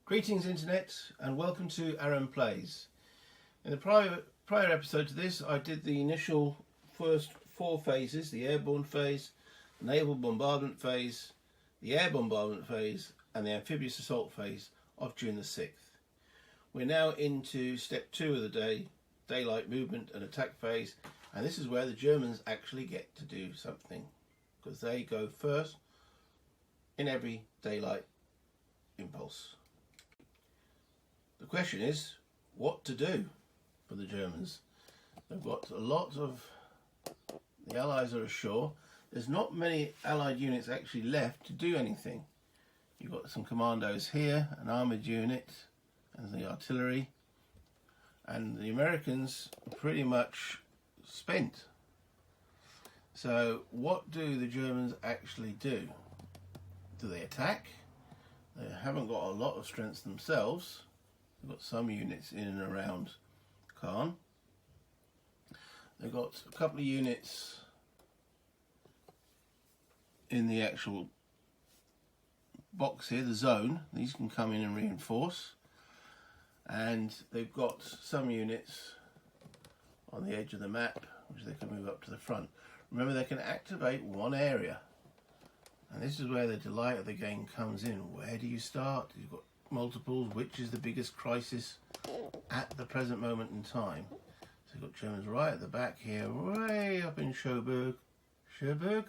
Greetings Internet and welcome to Aaron Plays. In the prior episode to this I did the initial first 4 phases, the airborne phase, the naval bombardment phase, the air bombardment phase and the amphibious assault phase of June the 6th. We're now into step 2 of the day, daylight movement and attack phase, and this is where the Germans actually get to do something because they go first in every daylight impulse. The question is what to do for the Germans. They've got a lot of, the Allies are ashore. There's not many Allied units actually left to do anything. You've got some commandos here, an armoured unit and the artillery, and the Americans are pretty much spent. So what do the Germans actually do? Do they attack? They haven't got a lot of strength themselves. They've got some units in and around Caen. They've got a couple of units in the actual box here, the zone. These can come in and reinforce. And they've got some units on the edge of the map, which they can move up to the front. Remember, they can activate one area. And this is where the delight of the game comes in. Where do you start? You've got multiples. Which is the biggest crisis at the present moment in time? So you've got Germans right at the back here, way up in Cherbourg. I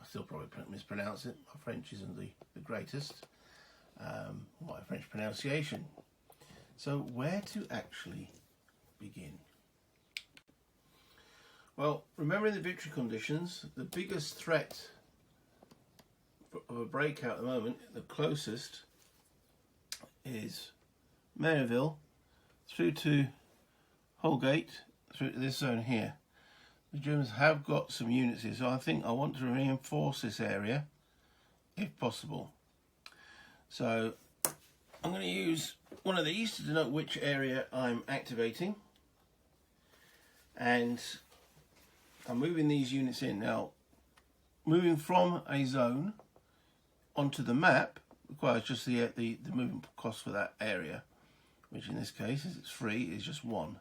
still probably mispronounce it. My French isn't the greatest. My French pronunciation. So where to actually begin? Well, remembering the victory conditions, the biggest threat of a breakout at the moment, the closest, is Maryville through to Holgate, through to this zone here. The Germans have got some units here, so I think I want to reinforce this area if possible. So I'm going to use one of these to denote which area I'm activating, and I'm moving these units in. Now, moving from a zone onto the map requires just the movement cost for that area, which in this case, as it's free, is just 1.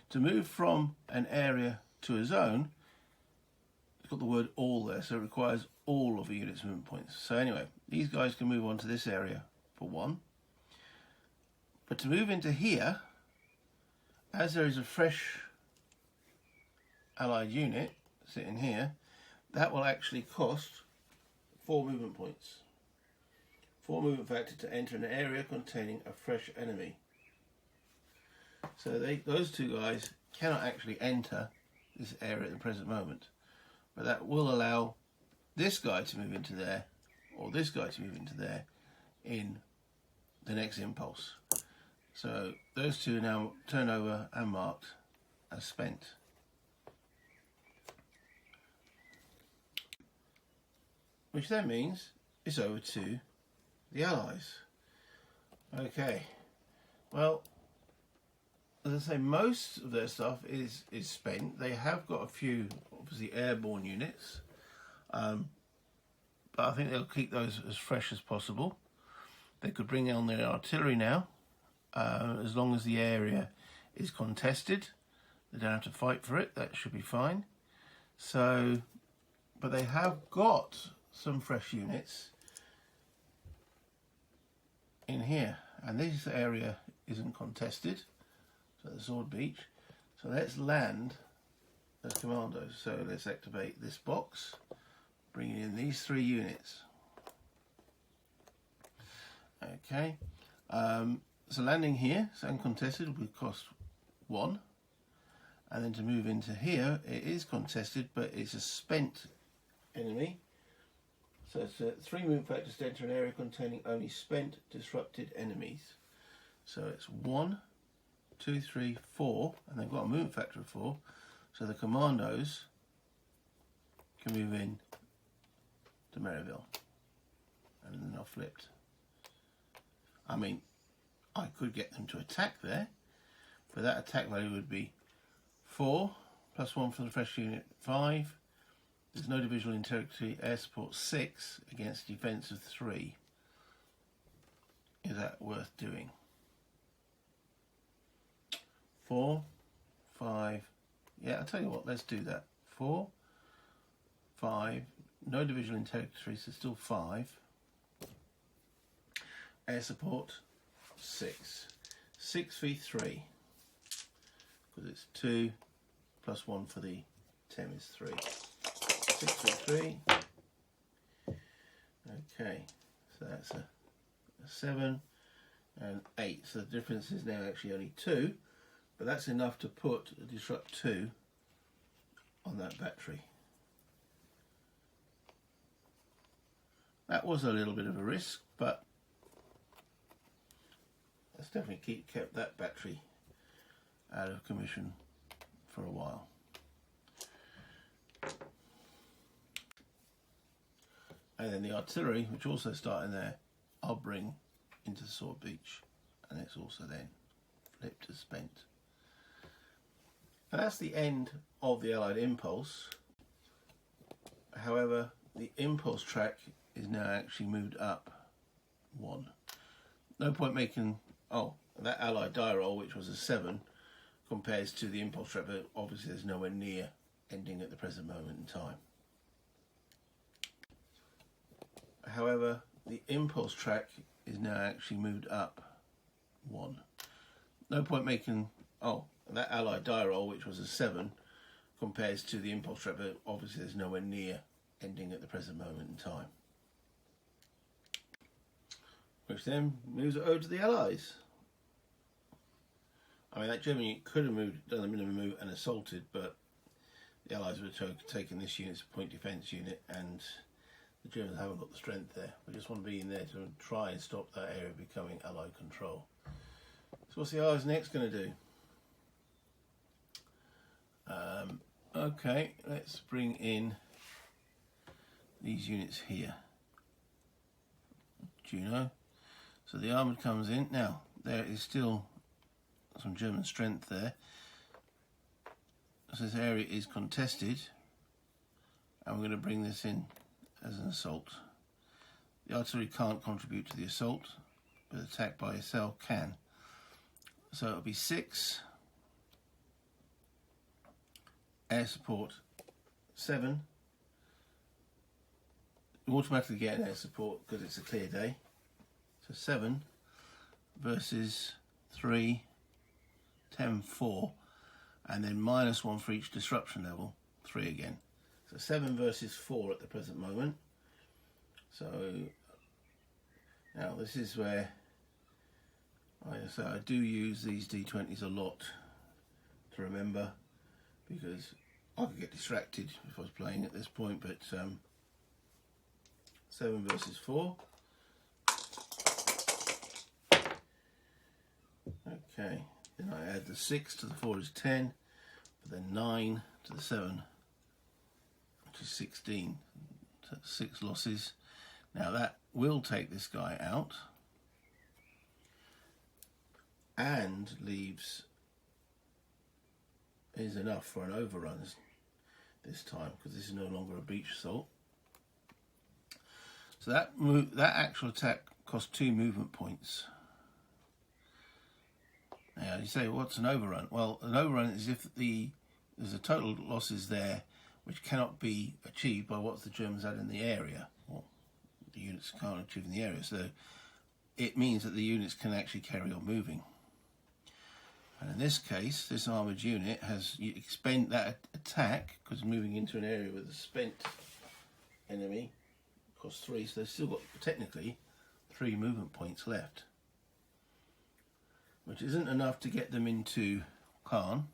To move from an area to a zone, it's got the word all there, so it requires all of a unit's movement points. So anyway, these guys can move on to this area for 1. But to move into here, as there is a fresh Allied unit sitting here, that will actually cost 4 movement points. 4 movement factor to enter an area containing a fresh enemy. So those two guys cannot actually enter this area at the present moment, but that will allow this guy to move into there, or this guy to move into there in the next impulse. So those two are now turned over and marked as spent. Which then means it's over to the Allies. Okay, well, as I say, most of their stuff is spent. They have got a few, obviously, airborne units, but I think they'll keep those as fresh as possible. They could bring on their artillery now, as long as the area is contested. They don't have to fight for it. That should be fine. So, but they have got some fresh units in here, and this area isn't contested, so the Sword Beach. So let's land as commandos. So let's activate this box, bringing in these 3 units. Okay, so landing here, so uncontested, would cost 1, and then to move into here, it is contested, but it's a spent enemy. So it's 3 movement factors to enter an area containing only spent, disrupted enemies. So it's 1, 2, 3, 4, and they've got a movement factor of 4. So the commandos can move in to Maryville, and then they're flipped. I mean, I could get them to attack there, but that attack value would be 4 plus 1 for the fresh unit, 5. There's no divisional integrity, air support 6 against defence of 3. is that worth doing? 4, 5, yeah, I'll tell you what, let's do that. 4, 5, no divisional in territory, so still 5. Air support, 6. 6v3, because it's 2 plus 1 for the TEM is 3. 6v3. Okay, so that's a 7 and 8. So the difference is now actually only 2, but that's enough to put a disrupt 2 on that battery. That was a little bit of a risk, but that's definitely kept that battery out of commission for a while. And then the artillery, which also start in there, I'll bring into the Sword Beach, and it's also then flipped to spent. And that's the end of the Allied impulse. However, the impulse track is now actually moved up 1. No point making, oh, that Allied die roll, which was a 7, compares to the impulse track, but obviously there's nowhere near ending at the present moment in time. However, the impulse track is now actually moved up 1. No point making, oh, that Allied die roll, which was a 7, compares to the impulse track, but obviously there's nowhere near ending at the present moment in time. Which then moves it over to the Allies. I mean, that German unit could have done a minimum move and assaulted, but the Allies would have taken this unit as a point defence unit, and the Germans haven't got the strength there. We just want to be in there to try and stop that area becoming Allied control. So what's the Allies next going to do? Okay, let's bring in these units here. Juno. So the armoured comes in. Now, there is still some German strength there. So this area is contested, and we're going to bring this in as an assault. The artillery can't contribute to the assault, but attack by itself can. So it'll be 6. Air support 7. You automatically get an air support because it's a clear day. So 7 versus 3, 10, 4, and then -1 for each disruption level, 3 again. So 7 versus 4 at the present moment. So now this is where I do use these D20s a lot to remember, because I could get distracted if I was playing at this point. But 7 versus 4. Okay, then I add the 6 to the 4 is 10, but then 9 to the 7, which is 16. So 6 losses. Now that will take this guy out and leaves is enough for an overrun this time, because this is no longer a beach assault. So that actual attack cost 2 movement points. Now you say, what's an overrun? Well, an overrun is if there's a total losses there which cannot be achieved by what the Germans had in the area, or the units can't achieve in the area. So it means that the units can actually carry on moving. And in this case, this armoured unit has expend that attack, because moving into an area with a spent enemy costs 3, so they've still got technically 3 movement points left, which isn't enough to get them into Caen,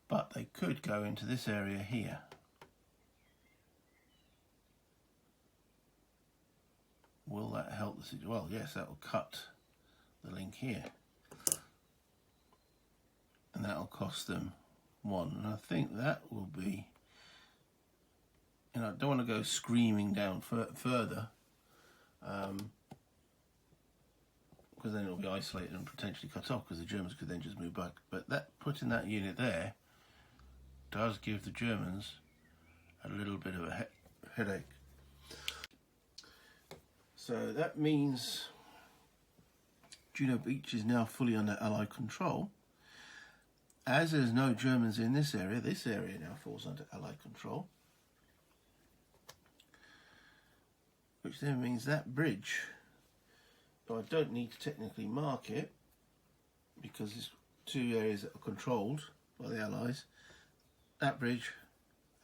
but they could go into this area here. Will that help the situation? Well, yes, that will cut the link here, and that will cost them 1. And I think that will be, I don't want to go screaming down further, because then it'll be isolated and potentially cut off, because the Germans could then just move back. But that, putting that unit there does give the Germans a little bit of a headache. So that means Juno Beach is now fully under Allied control. As there's no Germans in this area now falls under Allied control. Which then means that bridge, though I don't need to technically mark it, because it's two areas that are controlled by the Allies, that bridge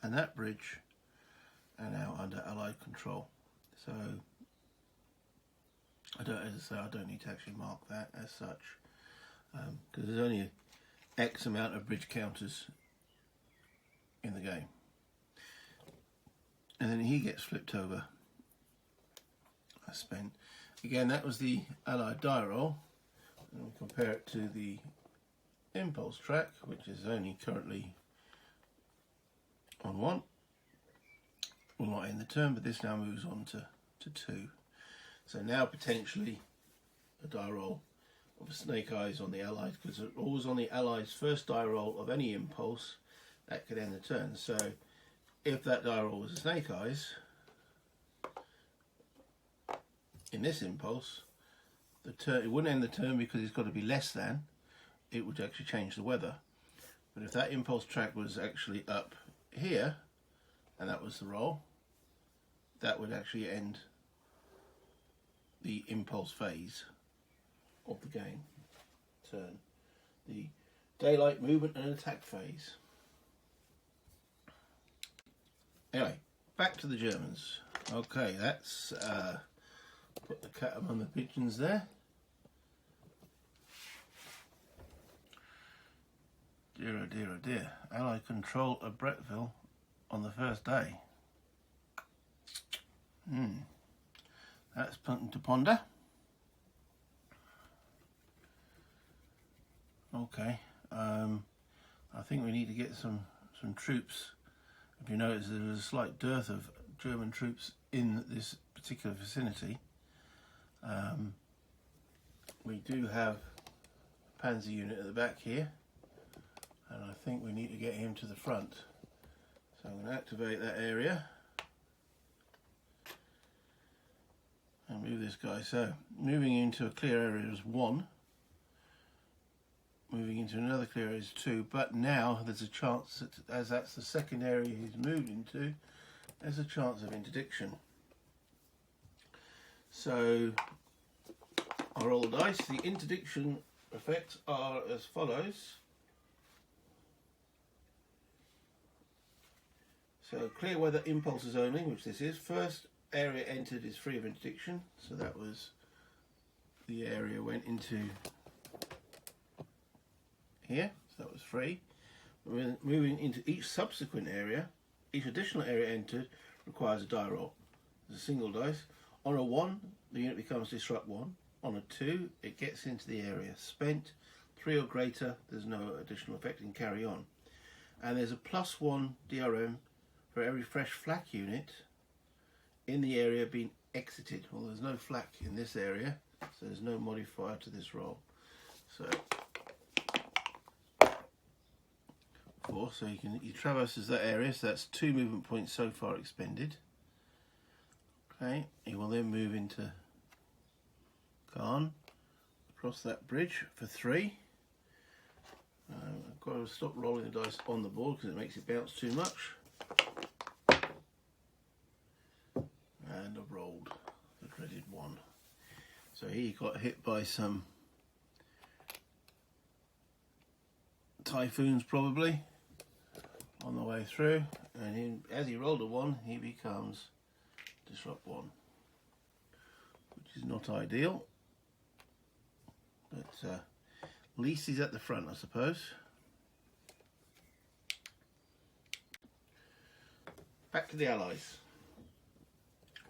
and that bridge are now under Allied control. So as I say, I don't need to actually mark that as such, because there's only X amount of bridge counters in the game. And then he gets flipped over. I spent. Again, that was the Allied die roll. And we compare it to the impulse track, which is only currently on 1. Will not end the turn, but this now moves on to 2. So now potentially a die roll of a snake eyes on the Allied, because it's always on the Allies' first die roll of any impulse, that could end the turn. So if that die roll was a snake eyes, in this impulse, the turn, it wouldn't end the turn because it's got to be less than, it would actually change the weather. But if that impulse track was actually up here, and that was the roll, that would actually end the impulse phase of the game. Turn. The daylight movement and attack phase. Anyway, back to the Germans. Okay, that's put the cat among the pigeons there. Dear oh dear oh dear. Allied control of Bretteville on the first day. That's something to ponder. Okay, I think we need to get some troops. If you notice, there was a slight dearth of German troops in this particular vicinity. We do have a panzer unit at the back here, and I think we need to get him to the front. So I'm going to activate that area and move this guy. So moving into a clear area is 1, moving into another clear area is 2, but now there's a chance that, as that's the second area he's moved into, there's a chance of interdiction. So I roll the dice. The interdiction effects are as follows. So clear weather impulses only, which this is. First area entered is free of interdiction, so that was the area went into here, so that was free. We're moving into each subsequent area. Each additional area entered requires a die roll. There's a single dice. On a 1, the unit becomes disrupt 1. On a 2, it gets into the area. Spent 3 or greater, there's no additional effect and carry on. And there's a +1 DRM for every fresh flak unit in the area being exited. Well, there's no flak in this area, so there's no modifier to this roll. So 4, so you traverses that area, so that's 2 movement points so far expended. Okay, you will then move into Caen, across that bridge for 3. I've got to stop rolling the dice on the board because it makes it bounce too much. And I've rolled the dreaded 1. So he got hit by some typhoons probably on the way through, and as he rolled a 1, he becomes disrupt 1, which is not ideal, but at least he's at the front, I suppose. Back to the Allies.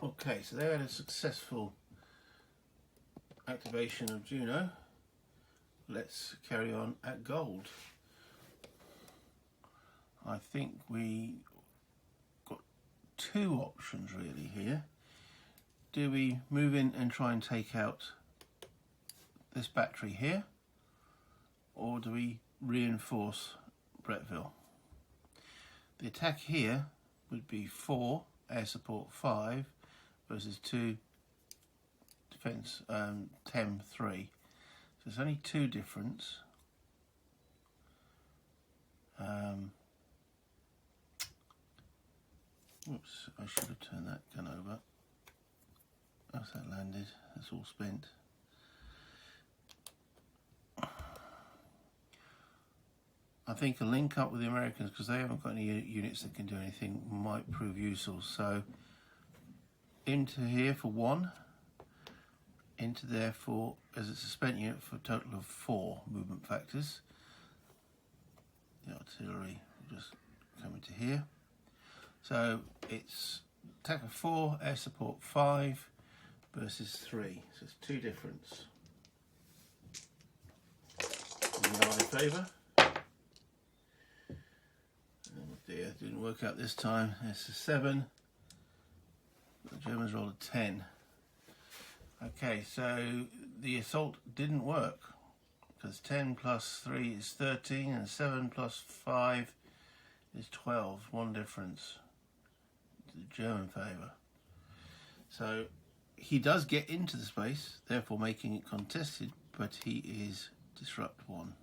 Okay, so they had a successful activation of Juno. Let's carry on at gold. I think we got 2 options really here. Do we move in and try and take out this battery here, or do we reinforce Bretteville? The attack here would be 4 air support 5 versus 2 defense 10 3. there's only two difference. Oops, I should have turned that gun over. How's that landed? That's all spent. I think a link up with the Americans, because they haven't got any units that can do anything, might prove useful. So into here for 1, into there for, as it's a spent unit, for a total of 4 movement factors. The artillery will just come into here. So it's attack of 4, air support 5 versus 3. So it's 2 difference. We are in favour. Oh dear, didn't work out this time. It's a 7. The Germans rolled a 10. Okay, so the assault didn't work, because 10 plus 3 is 13 and 7 plus 5 is 12. 1 difference to the German favour. So he does get into the space, therefore making it contested, but he is disrupt 1.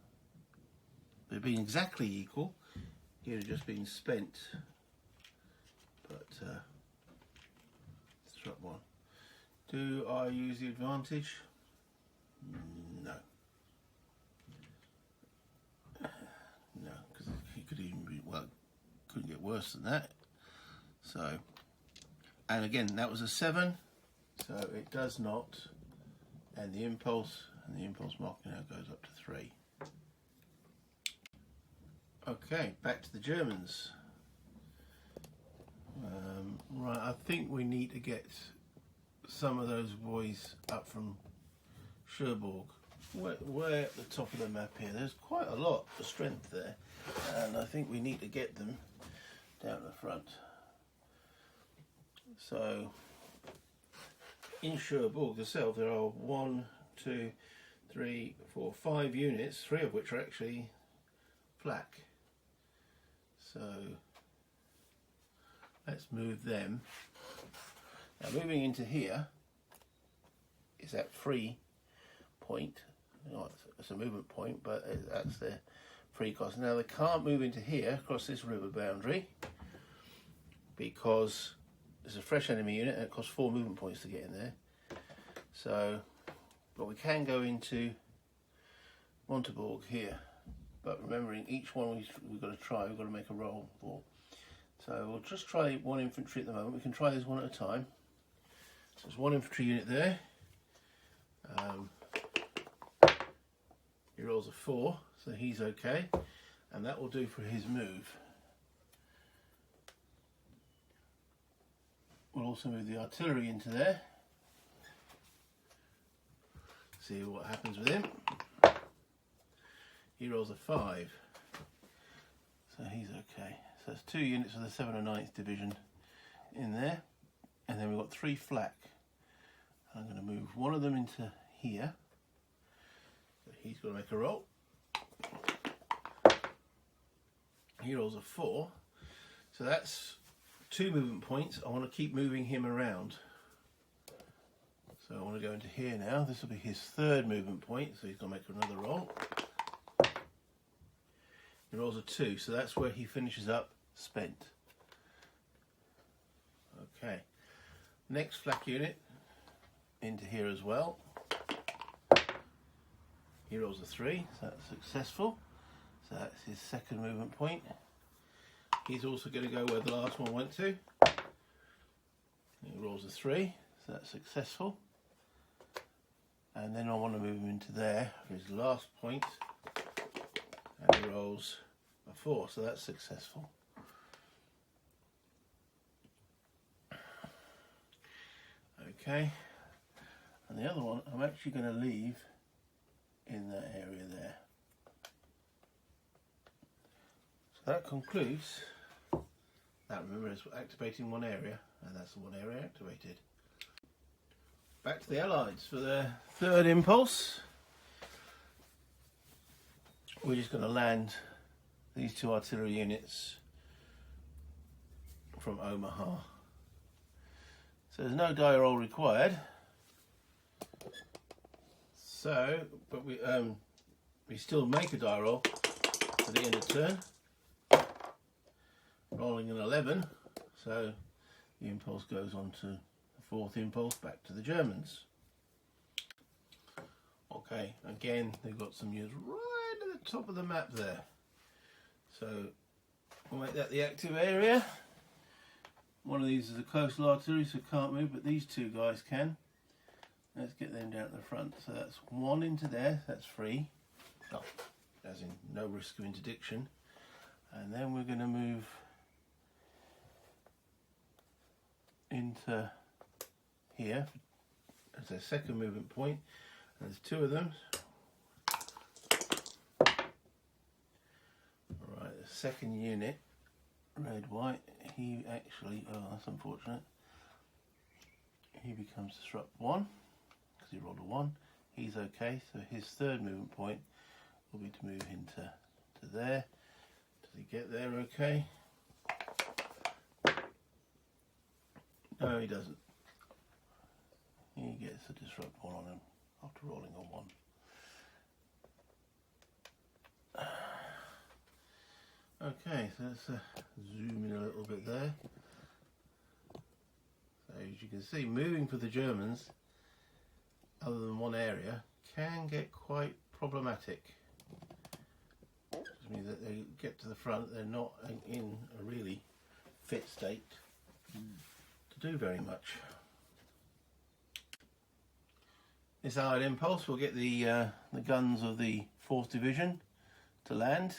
They've been exactly equal. He would have just been spent, but disrupt 1. Do I use the advantage? No. No, because he could even be, well, couldn't get worse than that. So, and again, that was a 7, so it does not, and the impulse marker now goes up to 3. Okay, back to the Germans. Right, I think we need to get some of those boys up from Cherbourg. Way at the top of the map here. There's quite a lot of strength there, and I think we need to get them down the front. So in Cherbourg itself there are 1, 2, 3, 4, 5 units, 3 of which are actually flak. So let's move them. Now moving into here is that free point. It's a movement point, but that's their free cost. Now they can't move into here across this river boundary because there's a fresh enemy unit and it costs 4 movement points to get in there. So, but we can go into Montebourg here. But remembering each one we've got to try, we've got to make a roll for. So we'll just try 1 infantry at the moment. We can try this one at a time. So there's 1 infantry unit there. He rolls a 4, so he's okay, and that will do for his move. We'll also move the artillery into there. See what happens with him. He rolls a 5, so he's okay. So that's 2 units of the 7th and 9th Division in there, and then we've got 3 flak. I'm going to move one of them into here. So he's got to make a roll. He rolls a 4, so that's 2 movement points. I want to keep moving him around. So I want to go into here now. This will be his 3rd movement point, so he's going to make another roll. He rolls a 2, so that's where he finishes up spent. Okay, next flak unit into here as well. He rolls a 3, so that's successful. So that's his 2nd movement point. He's also going to go where the last one went to. He rolls a 3, so that's successful. And then I want to move him into there for his last point. And he rolls a 4, so that's successful. Okay, and the other one I'm actually going to leave in that area there. So that concludes that. Remember, it's activating 1 area, and that's the 1 area activated. Back to the Allies for their 3rd impulse. We're just going to land these 2 artillery units from Omaha. So there's no die roll required. So So, but we still make a die roll for the end of turn, rolling an 11, so the impulse goes on to the fourth impulse back to the Germans. Okay, again they've got some units right at the top of the map there, so we'll make that the active area. One of these is a coastal artillery, so can't move, but these two guys can. Let's get them down at the front. So that's one into there, that's free. Oh, as in no risk of interdiction. And then we're going to move into here as a second movement point. And there's two of them. Alright, the second unit, red, white, he actually, oh that's unfortunate, he becomes disrupt 1. He rolled a 1, he's okay, so his third movement point will be to move into there. Does he get there okay? No, he doesn't. He gets a disrupt 1 on him after rolling a 1. Okay, so let's zoom in a little bit there. So as you can see, moving for the Germans other than one area can get quite problematic. It means that they get to the front, they're not in a really fit state to do very much. This Allied impulse will get the guns of the 4th Division to land.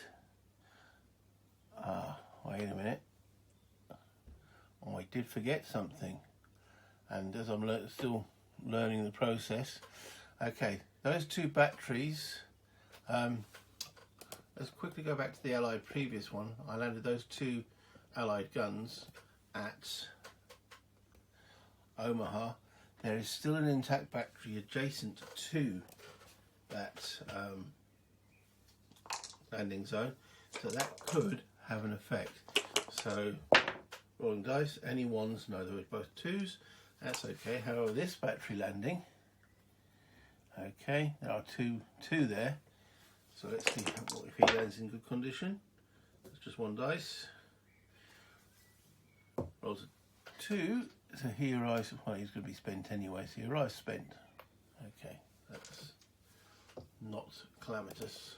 Wait a minute. Oh, I did forget something, and as I'm still learning the process. Okay, those two batteries, let's quickly go back to the Allied previous one. I landed those two Allied guns at Omaha. There is still an intact battery adjacent to that landing zone, so that could have an effect. So rolling dice, any ones, no, there was both twos. That's okay. However, this battery landing, okay, there are two there. So let's see if he lands in good condition. That's just one dice. Rolls a 2, so he arrives. Well, he's going to be spent anyway. So he arrives spent. Okay, that's not calamitous.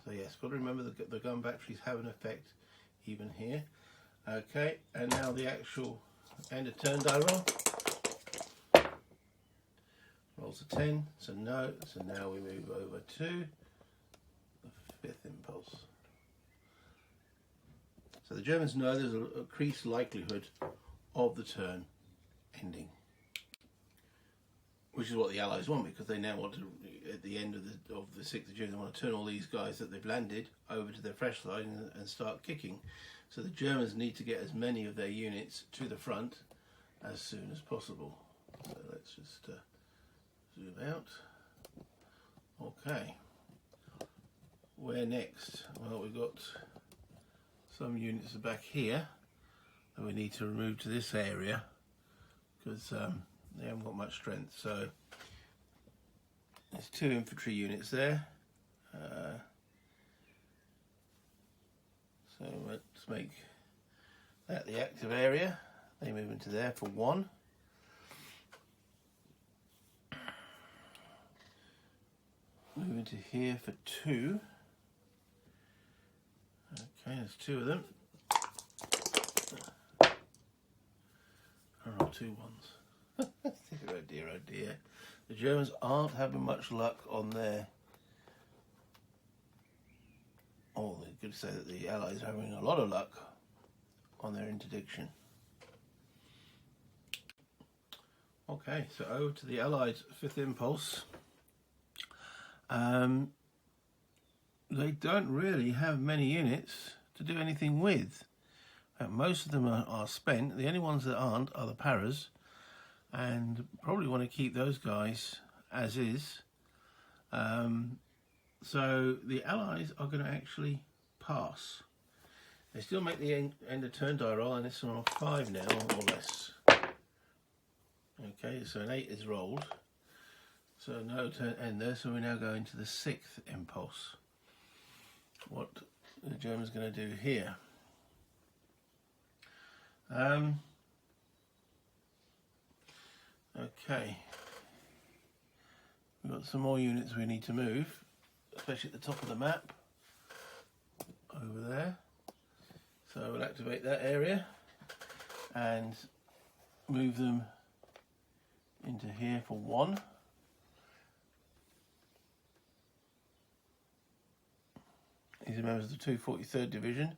So yes, got to remember the gun batteries have an effect even here. Okay, and now the actual end of turn die roll. Rolls a 10, so no. So now we move over to the 5th impulse. So the Germans know there's an increased likelihood of the turn ending, which is what the Allies want, because they now want to, at the end of the 6th of June, they want to turn all these guys that they've landed over to their fresh line and start kicking. So the Germans need to get as many of their units to the front as soon as possible. So let's just zoom out. Okay, where next? Well, we've got some units are back here that we need to remove to this area because they haven't got much strength. So there's 2 infantry units there. So let's make that the active area. They move into there for 1. Move into here for 2. Okay, there's 2 of them. Oh, 2 ones. Oh dear, oh dear. The Germans aren't having much luck on their... Oh, they could say that the Allies are having a lot of luck on their interdiction. Okay, so over to the Allied 5th impulse. They don't really have many units to do anything with. Most of them are spent. The only ones that aren't are the paras, and probably want to keep those guys as is. So the Allies are going to actually pass. They still make the end of turn die roll, and it's on 5 now, or less. Okay, so an 8 is rolled. So no to end there, so we're now going to the 6th impulse. What the German's going to do here. Okay. We've got some more units we need to move, especially at the top of the map. Over there. So we'll activate that area and move them into here for 1. These are members of the 243rd Division.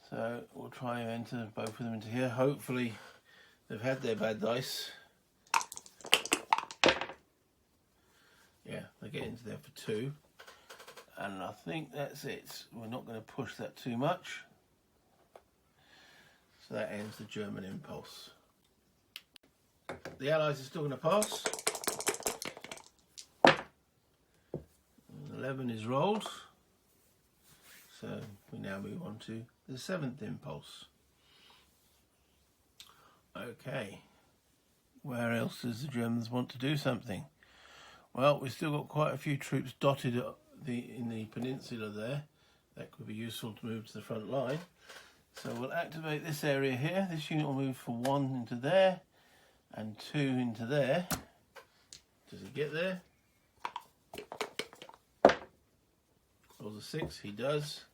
So we'll try and enter both of them into here. Hopefully they've had their bad dice. Yeah, they get into there for 2. And I think that's it. We're not going to push that too much. So that ends the German impulse. The Allies are still going to pass. 11 is rolled. So we now move on to the 7th impulse. Okay. Where else does the Germans want to do something? Well, we've still got quite a few troops dotted in the peninsula there. That could be useful to move to the front line. So we'll activate this area here. This unit will move for 1 into there and 2 into there. Does he get there? Rolls a 6, he does.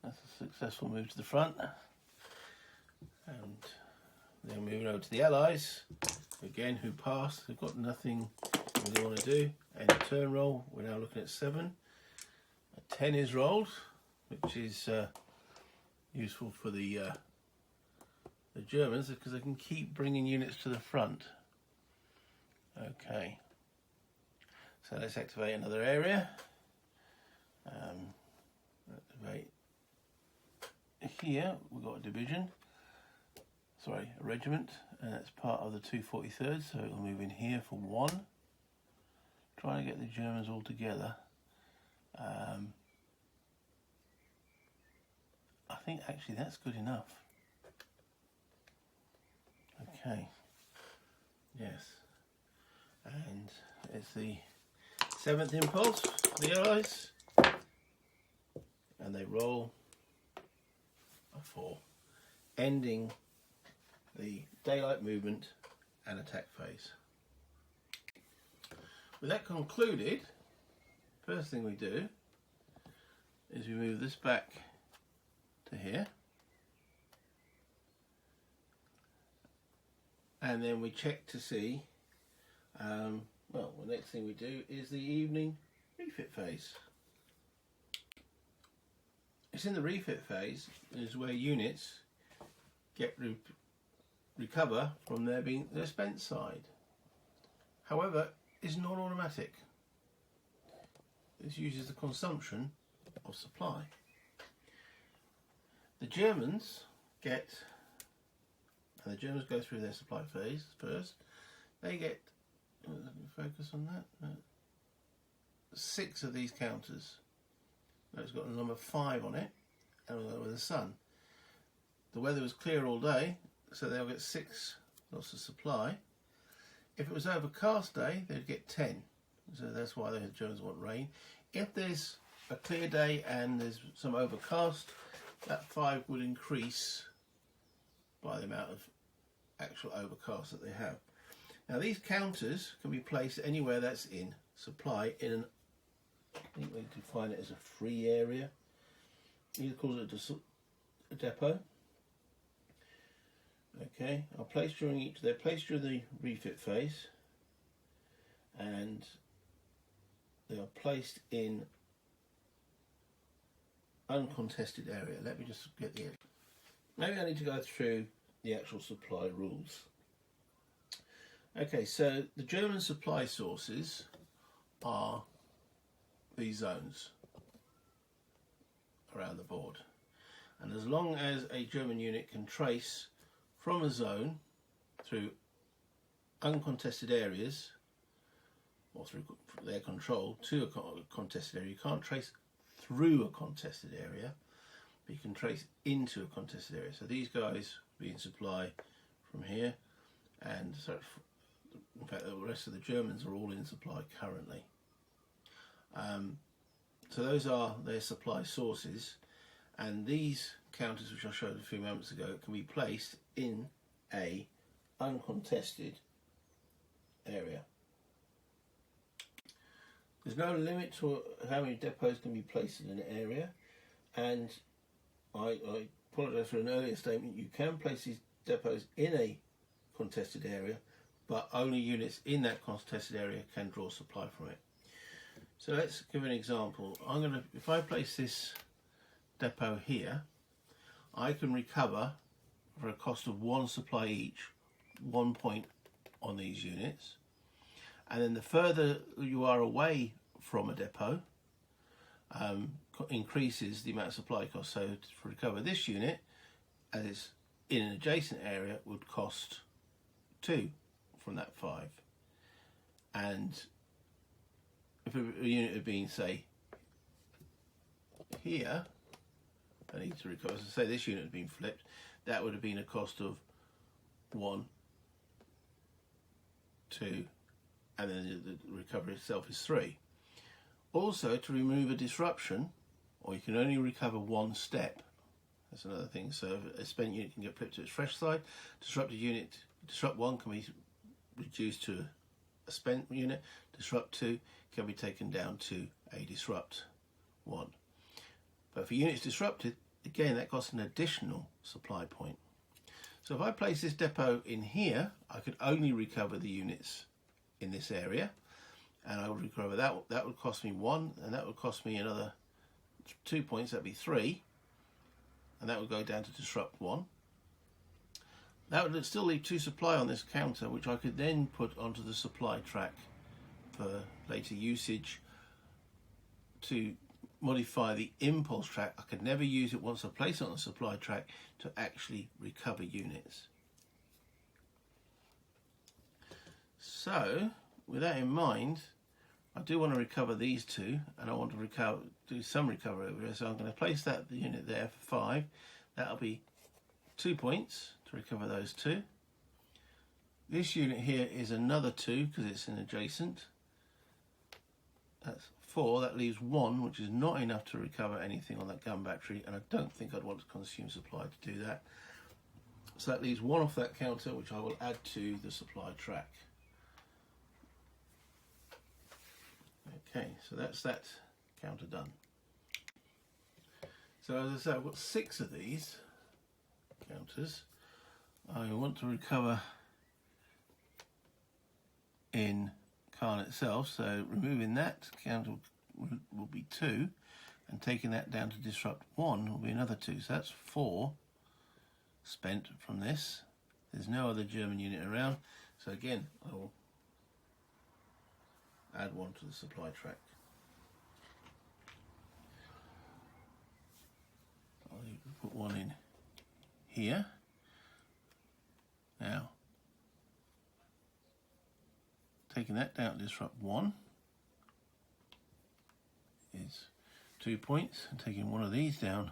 That's a successful move to the front. And then moving over to the Allies, again, who pass. They've got nothing they want to do. And a turn roll, we're now looking at 7. A 10 is rolled, which is useful for the Germans because they can keep bringing units to the front. Okay, so let's activate another area. Activate here. We've got a division, sorry, a regiment, and that's part of the 243rd. So it'll move in here for 1. Trying to get the Germans all together. I think actually that's good enough. Okay. Yes. And it's the 7th impulse for the Allies. And they roll a 4, ending the daylight movement and attack phase. With that concluded, first thing we do is we move this back to here, and then we check to see, well, the next thing we do is the evening refit phase. It's in the refit phase is where units recover from their spent side. However, it's not automatic. This uses the consumption of supply. The Germans go through their supply phase first. They get, focus on that, 6 of these counters. It's got a number 5 on it, and with the sun. The weather was clear all day, so they'll get 6 lots of supply. If it was overcast day, they'd get 10. So that's why the Germans want rain. If there's a clear day and there's some overcast, that 5 would increase by the amount of actual overcast that they have. Now these counters can be placed anywhere that's in supply in an, I think we define it as a free area. Either calls it a depot. Okay, they're placed during the refit phase, and they are placed in uncontested area. Let me just get the, maybe I need to go through the actual supply rules. Okay, so the German supply sources are these zones around the board, and as long as a German unit can trace from a zone through uncontested areas or through their control to a contested area, you can't trace through a contested area, but you can trace into a contested area. So these guys being supply from here, and so in fact the rest of the Germans are all in supply currently. So those are their supply sources, and these counters, which I showed a few moments ago, can be placed in a uncontested area. There's no limit to how many depots can be placed in an area, and I apologise for an earlier statement. You can place these depots in a contested area, but only units in that contested area can draw supply from it. So let's give an example. If I place this depot here, I can recover for a cost of 1 supply each, 1 point on these units. And then the further you are away from a depot, increases the amount of supply cost. So to recover this unit, as it's in an adjacent area, would cost 2 from that 5. And if a unit had been, say, here, I need to recover, so say this unit had been flipped, that would have been a cost of 1, 2, and then the recovery itself is 3. Also, to remove a disruption, or you can only recover 1 step. That's another thing. So a spent unit can get flipped to its fresh side. Disrupt 1 can be reduced to a spent unit. Disrupt 2 can be taken down to a disrupt 1. But if a unit is disrupted, again, that costs an additional supply point. So if I place this depot in here, I could only recover the units in this area, and I would recover that. That would cost me 1, and that would cost me another 2 points. That'd be 3, and that would go down to disrupt 1. That would still leave 2 supply on this counter, which I could then put onto the supply track for later usage to modify the impulse track. I could never use it once I place it on the supply track to actually recover units. So, with that in mind, I do want to recover these 2, and I want to do some recovery over here. So I'm going to place the unit there for 5. That'll be 2 points to recover those 2. This unit here is another 2 because it's an adjacent. That's 4. That leaves 1, which is not enough to recover anything on that gun battery, and I don't think I'd want to consume supply to do that. So that leaves 1 off that counter, which I will add to the supply track. Okay, so that's that counter done. So as I say, I've got 6 of these counters. I want to recover in Khan itself, so removing that counter will be 2, and taking that down to disrupt 1 will be another 2. So that's 4 spent from this. There's no other German unit around, so again I will add 1 to the supply track. I'll put 1 in here. Now, taking that down to disrupt 1 is 2 points, and taking 1 of these down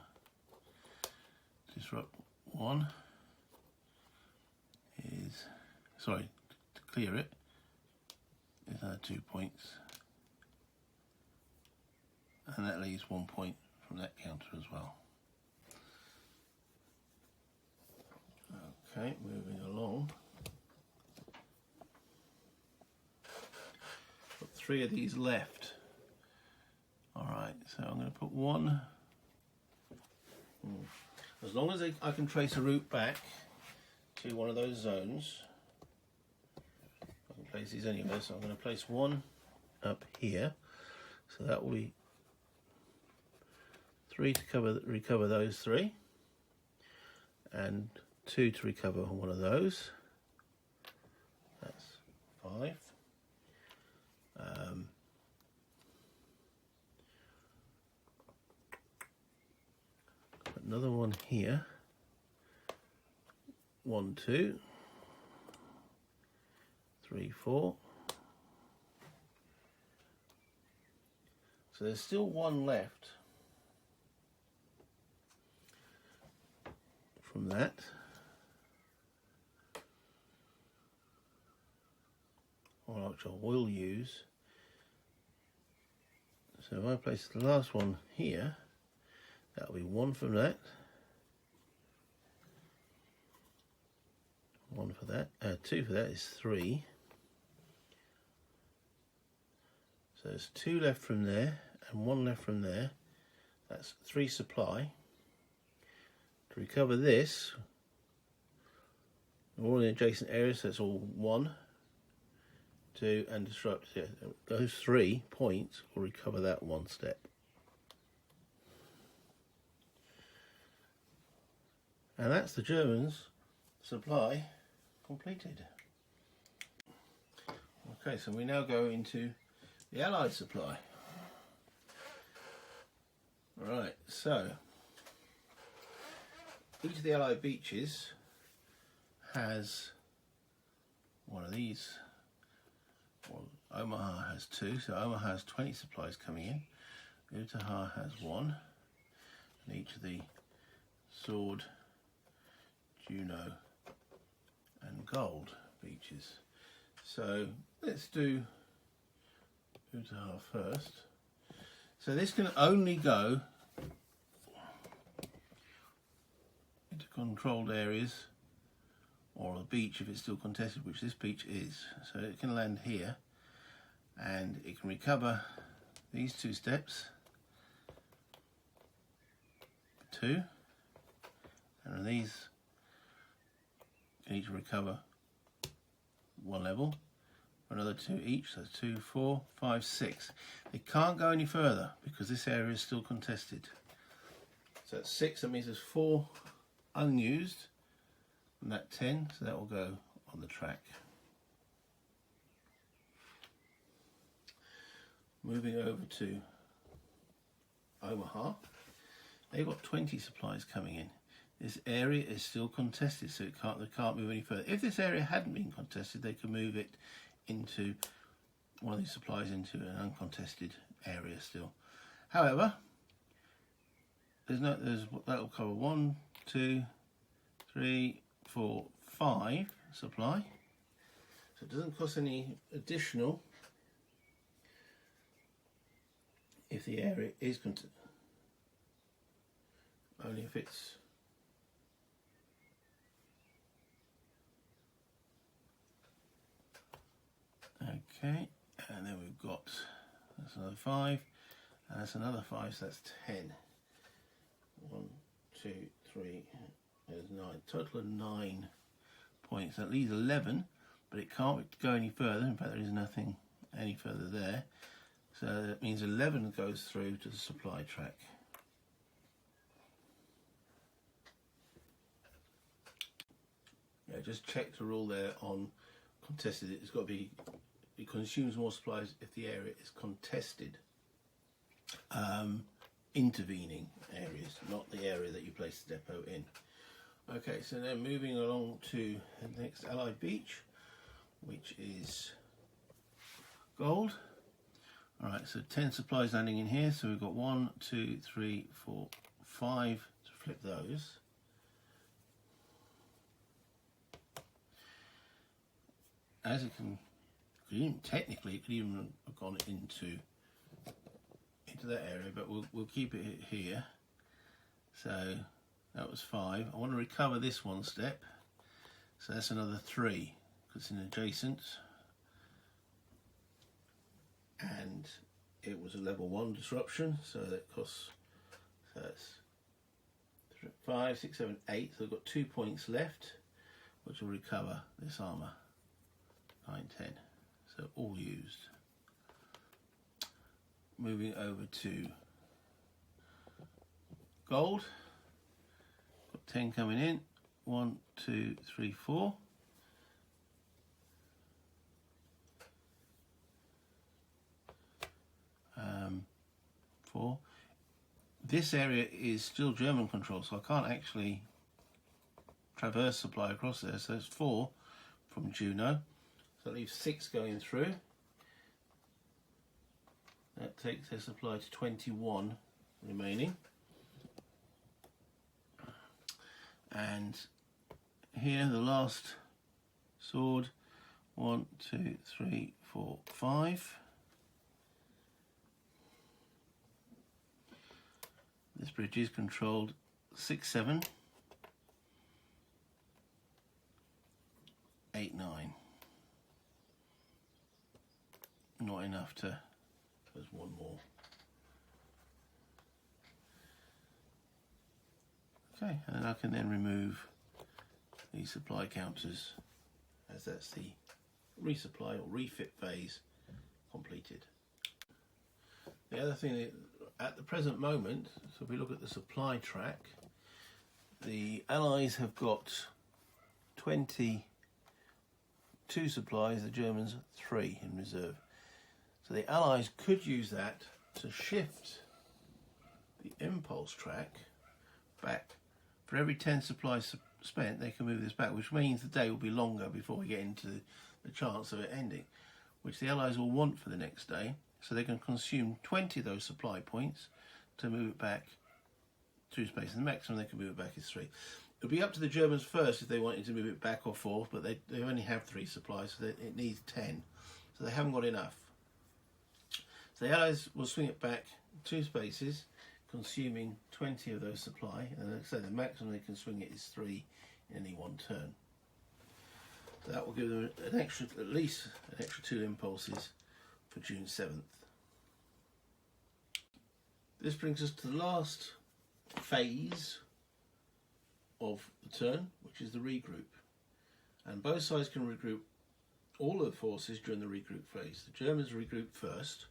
to disrupt 1 is, sorry, to clear it, is another 2 points, and that leaves 1 point from that counter as well. Okay, moving along. Got 3 of these left. Alright, so I'm going to put 1. As long as I can trace a route back to one of those zones, I can place these anywhere, so I'm going to place 1 up here. So that will be 3 to recover those 3, and 2 to recover one of those. That's 5. Another one here. 1, 2, 3, 4. So there's still 1 left from that. which I will use. So if I place the last one here, that'll be 1 from that, 1 for that, 2 for that is 3. So there's 2 left from there and 1 left from there. That's 3 supply. To recover this, all in the adjacent areas, so it's all 1, 2, and disrupt. Yeah, those 3 points will recover that 1 step. And that's the Germans' supply completed. Okay, so we now go into the Allied supply. Right, so each of the Allied beaches has one of these. Well, Omaha has 2, so Omaha has 20 supplies coming in. Utah has 1, and each of the Sword, Juno and Gold beaches. So let's do Utah first. So this can only go into controlled areas or a beach if it's still contested, which this beach is. So it can land here and it can recover these 2 steps, 2, and these can each recover 1 level, another 2 each, so 2, 4, 5, 6. They can't go any further because this area is still contested. So that's 6, that means there's 4 unused, and that 10, so that will go on the track. Moving over to Omaha, they've got 20 supplies coming in. This area is still contested, so they can't move any further. If this area hadn't been contested, they could move it into one of these supplies into an uncontested area still. However, that'll cover 1, 2, 3, 4, 5 supply. So it doesn't cost any additional if the area is contested. Only if it's okay, and then we've got, that's another 5, and that's another 5, so that's 10. 1, 2, 3, there's 9. Total of 9 points. That leaves 11, but it can't go any further. In fact, there is nothing any further there. So that means 11 goes through to the supply track. Yeah, just check the rule there on contested. It's got to be, it consumes more supplies if the area is contested. Intervening areas, not the area that you place the depot in. Okay, so then moving along to the next Allied beach, which is Gold. Alright, so 10 supplies landing in here, so we've got 1, 2, 3, 4, 5 to flip those. As it can, technically it could even have gone into that area, but we'll keep it here. So that was 5. I want to recover this 1 step, so that's another 3 because it's an adjacent, and it was a level 1 disruption, so that costs, so that's 5, 6, 7, 8. So I've got 2 points left, which will recover this armour. 9, 10, so all used. Moving over to Gold, got 10 coming in, 1, 2, 3, 4. Four. This area is still German control, so I can't actually traverse supply across there, so it's 4 from Juno. So that leaves 6 going through. That takes their supply to 21 remaining. And here the last sword, 1, 2, 3, 4, 5. This bridge is controlled 6, 7, 8, 9. Not enough to, there's one more. Okay, and I can then remove the supply counters, as that's the resupply or refit phase completed. The other thing, at the present moment, so if we look at the supply track, the Allies have got 22 supplies, the Germans 3 in reserve. So the Allies could use that to shift the impulse track back. For every 10 supplies spent, they can move this back, which means the day will be longer before we get into the chance of it ending, which the Allies will want for the next day. So they can consume 20 of those supply points to move it back through space. And the maximum they can move it back is 3. It'll be up to the Germans first if they wanted to move it back or forth, but they only have 3 supplies, so it needs 10. So they haven't got enough. So the Allies will swing it back 2 spaces, consuming 20 of those supply, and like I say, the maximum they can swing it is 3 in any one turn. So that will give them an extra, at least an extra 2 impulses for June 7th. This brings us to the last phase of the turn, which is the regroup. And both sides can regroup all of the forces during the regroup phase. The Germans regroup first,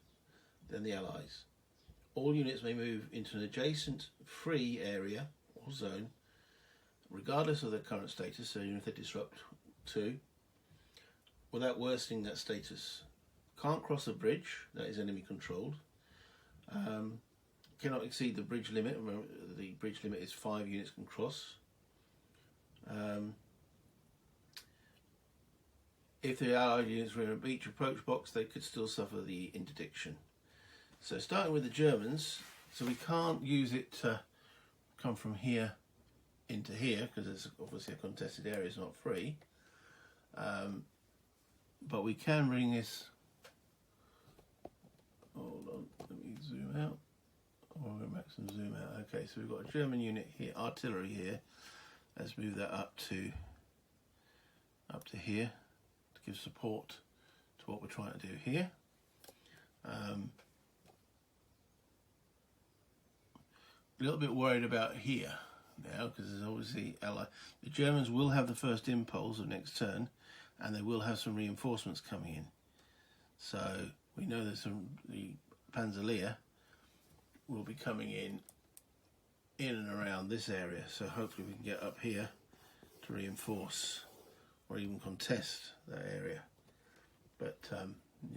then the Allies. All units may move into an adjacent free area or zone, regardless of their current status, so even if they disrupt 2, without worsening that status. Can't cross a bridge, that is enemy controlled. Cannot exceed the bridge limit. Remember, the bridge limit is 5 units can cross. If the Allied units were in a beach approach box, they could still suffer the interdiction. So starting with the Germans, so we can't use it to come from here into here, because it's obviously a contested area, it's not free. But we can bring this, hold on, let me zoom out. Or we'll go maximum zoom out. Okay, so we've got a German unit here, artillery here. Let's move that up to here to give support to what we're trying to do here. A little bit worried about here now, because there's obviously the Germans will have the first impulse of next turn, and they will have some reinforcements coming in. So we know there's the Panzerlehr will be coming in and around this area, so hopefully we can get up here to reinforce or even contest that area. But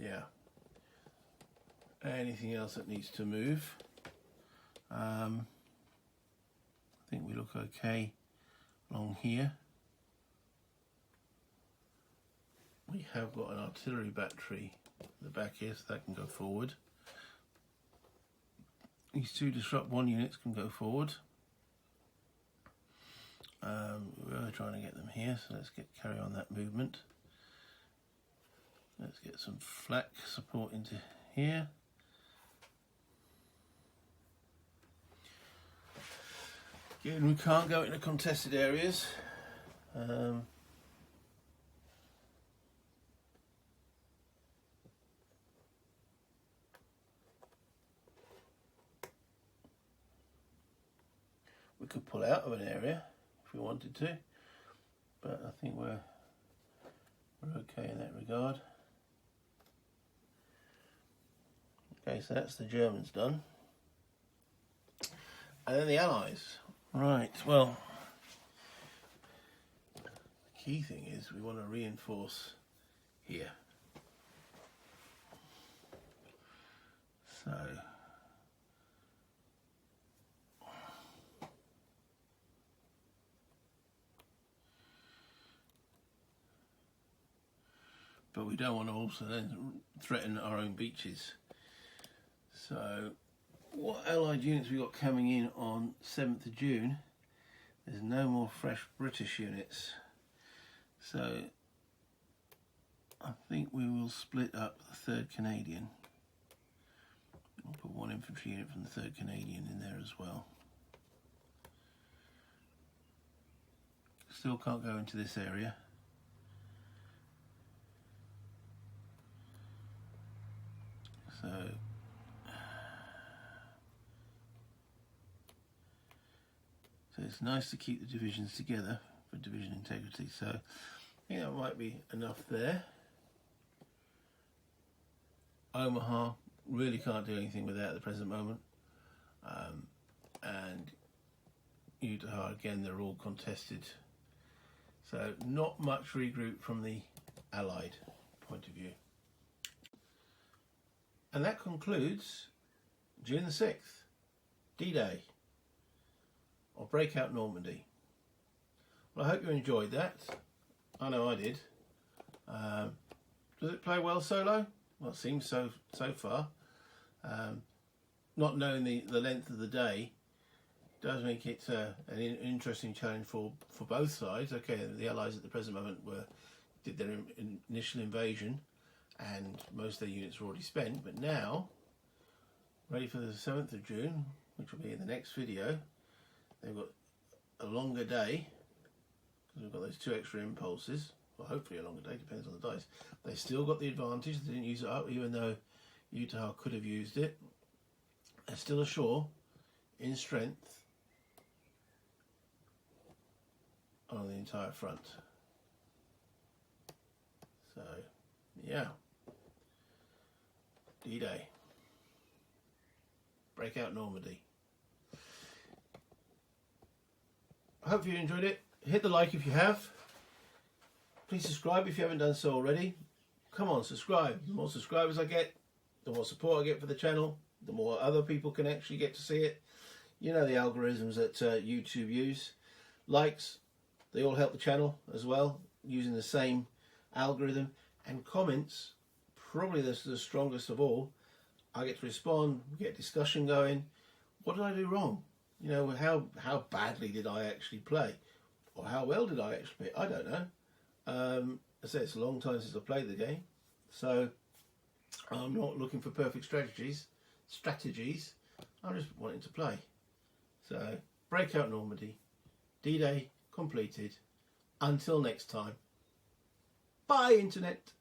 yeah, anything else that needs to move? I think we look okay along here. We have got an artillery battery at the back here, so that can go forward. These 2 disrupt 1 units can go forward. We're trying to get them here, so let's carry on that movement. Let's get some flak support into here. Again, we can't go into contested areas. We could pull out of an area if we wanted to, but I think we're okay in that regard. Okay, so that's the Germans done. And then the Allies. Right, well, the key thing is we want to reinforce here. So but we don't want to also then threaten our own beaches. So what Allied units we got coming in on 7th of June? There's no more fresh British units. So I think we will split up the 3rd Canadian. I'll put 1 infantry unit from the 3rd Canadian in there as well. Still can't go into this area. So it's nice to keep the divisions together for division integrity. So I think that might be enough there. Omaha really can't do anything with that at the present moment. And Utah, again, they're all contested. So not much regroup from the Allied point of view. And that concludes June the 6th, D-Day, or Breakout Normandy. Well, I hope you enjoyed that. I know I did. Does it play well solo? Well, it seems so far. Not knowing the length of the day does make it an interesting challenge for both sides. Okay, the Allies at the present moment did their initial invasion, and most of their units are already spent, but now, ready for the 7th of June, which will be in the next video, they've got a longer day, because we've got those 2 extra impulses, well, hopefully a longer day, depends on the dice. They still got the advantage, they didn't use it up, even though Utah could have used it. They're still ashore, in strength, on the entire front. So, yeah. D-Day. Breakout Normandy. I hope you enjoyed it. Hit the like if you have. Please subscribe if you haven't done so already. Come on, subscribe. The more subscribers I get, the more support I get for the channel, the more other people can actually get to see it. You know the algorithms that YouTube use. Likes, they all help the channel as well, using the same algorithm. And comments, probably the strongest of all. I get to respond, we get discussion going. What did I do wrong? You know, how badly did I actually play? Or how well did I actually play? I don't know. I say it's a long time since I played the game. So I'm not looking for perfect strategies. I'm just wanting to play. So, Breakout Normandy, D-Day completed. Until next time. Bye, Internet.